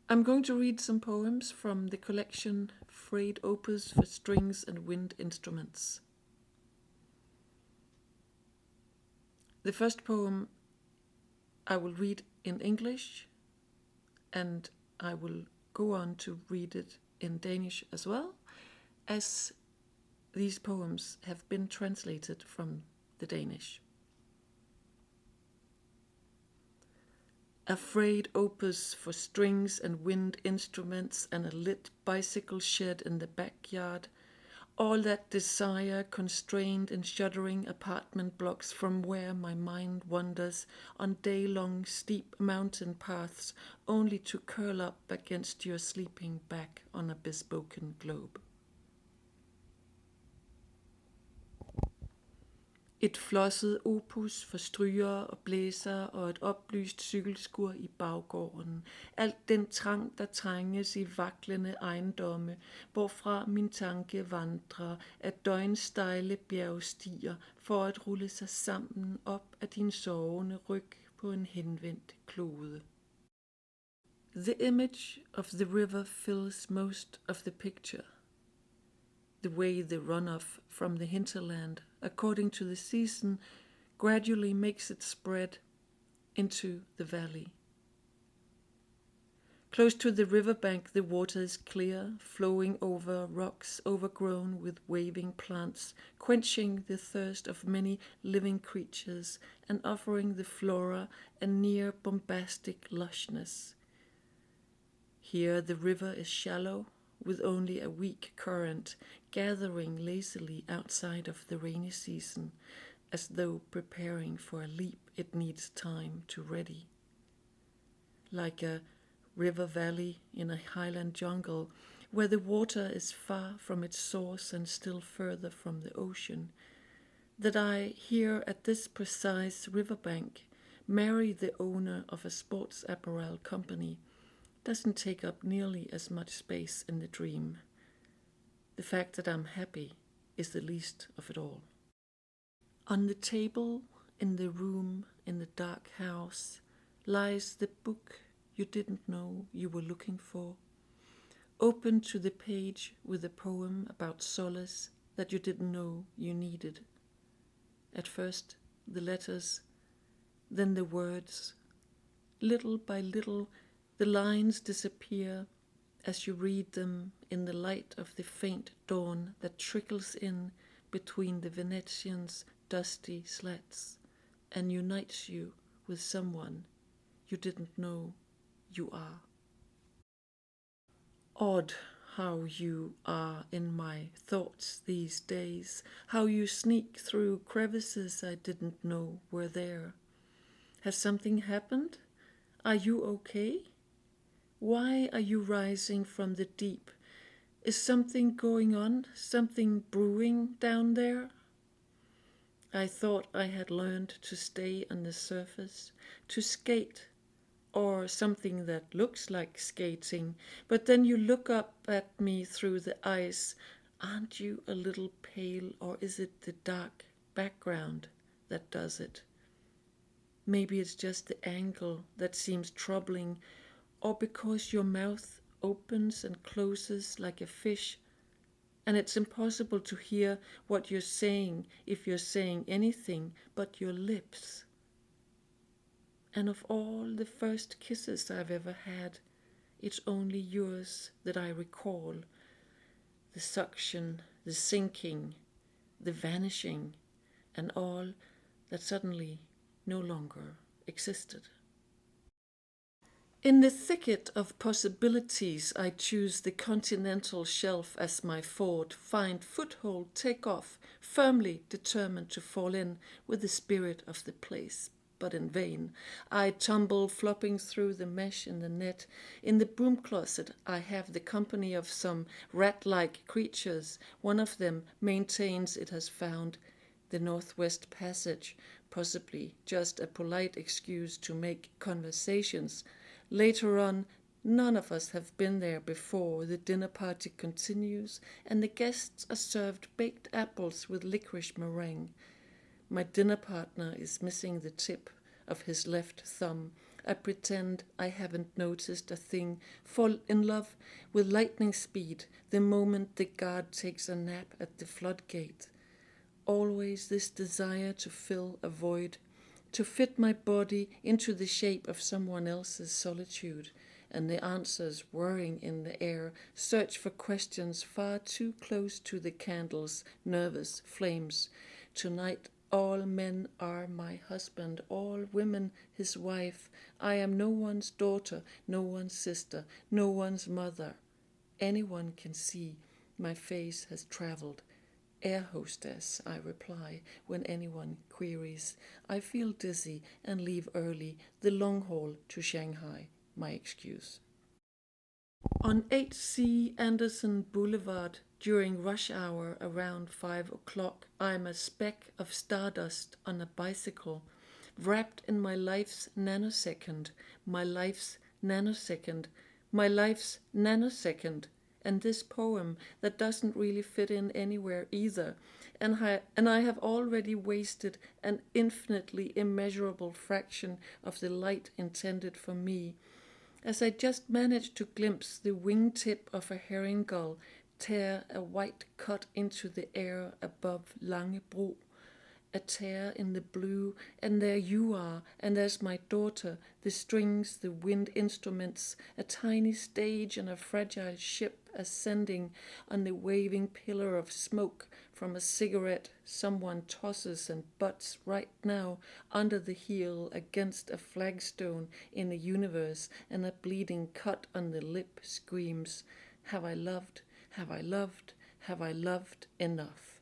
I'm going to read some poems from the collection Frayed Opus for Strings and Wind Instruments. The first poem I will read in English, and I will go on to read it in Danish as well, as these poems have been translated from the Danish. A frayed opus for strings and wind instruments and a lit bicycle shed in the backyard, all that desire constrained in shuddering apartment blocks from where my mind wanders on day-long steep mountain paths only to curl up against your sleeping back on a bespoken globe. Et flosset opus for strygere og blæsere og et oplyst cykelskur i baggården. Alt den trang, der trænges i vaklende ejendomme, hvorfra min tanke vandrer af døgnstejle bjergstiger for at rulle sig sammen op af din sovende ryg på en henvendt klode. The image of the river fills most of the picture. The way the runoff from the hinterland, according to the season, gradually makes it spread into the valley. Close to the riverbank, the water is clear, flowing over rocks overgrown with waving plants, quenching the thirst of many living creatures and offering the flora a near bombastic lushness. Here the river is shallow, with only a weak current, gathering lazily outside of the rainy season, as though preparing for a leap it needs time to ready. Like a river valley in a highland jungle, where the water is far from its source and still further from the ocean, that I, here at this precise riverbank, marry the owner of a sports apparel company, doesn't take up nearly as much space in the dream. The fact that I'm happy is the least of it all. On the table, in the room, in the dark house, lies the book you didn't know you were looking for, open to the page with a poem about solace that you didn't know you needed. At first, the letters, then the words. Little by little, the lines disappear as you read them in the light of the faint dawn that trickles in between the Venetians' dusty slats and unites you with someone you didn't know you are. Odd how you are in my thoughts these days, how you sneak through crevices I didn't know were there. Has something happened? Are you okay? Why are you rising from the deep? Is something going on, something brewing down there? I thought I had learned to stay on the surface, to skate, or something that looks like skating, but then you look up at me through the ice. Aren't you a little pale, or is it the dark background that does it? Maybe it's just the angle that seems troubling, or because your mouth opens and closes like a fish, and it's impossible to hear what you're saying if you're saying anything but your lips. And of all the first kisses I've ever had, it's only yours that I recall. The suction, the sinking, the vanishing, and all that suddenly no longer existed. In the thicket of possibilities, I choose the continental shelf as my fort, find foothold, take off, firmly determined to fall in with the spirit of the place. But in vain. I tumble, flopping through the mesh in the net. In the broom closet, I have the company of some rat-like creatures. One of them maintains it has found the Northwest Passage, possibly just a polite excuse to make conversations. Later on, none of us have been there before. The dinner party continues, and the guests are served baked apples with licorice meringue. My dinner partner is missing the tip of his left thumb. I pretend I haven't noticed a thing, fall in love with lightning speed the moment the guard takes a nap at the floodgate. Always this desire to fill a void, to fit my body into the shape of someone else's solitude, and the answers whirring in the air search for questions far too close to the candle's nervous flames. Tonight all men are my husband, all women his wife. I am no one's daughter, no one's sister, no one's mother. Anyone can see my face has traveled. Air hostess, I reply when anyone queries. I feel dizzy and leave early, the long haul to Shanghai, my excuse. On 8C Andersen Boulevard, during rush hour around 5 o'clock, I am a speck of stardust on a bicycle, wrapped in my life's nanosecond, my life's nanosecond, my life's nanosecond. And this poem that doesn't really fit in anywhere either, and I have already wasted an infinitely immeasurable fraction of the light intended for me, as I just managed to glimpse the wingtip of a herring gull tear a white cut into the air above Langebro, a tear in the blue, and there you are, and there's my daughter, the strings, the wind instruments, a tiny stage and a fragile ship ascending on the waving pillar of smoke from a cigarette someone tosses and butts right now under the heel against a flagstone in the universe, and a bleeding cut on the lip screams, "Have I loved? Have I loved? Have I loved enough?"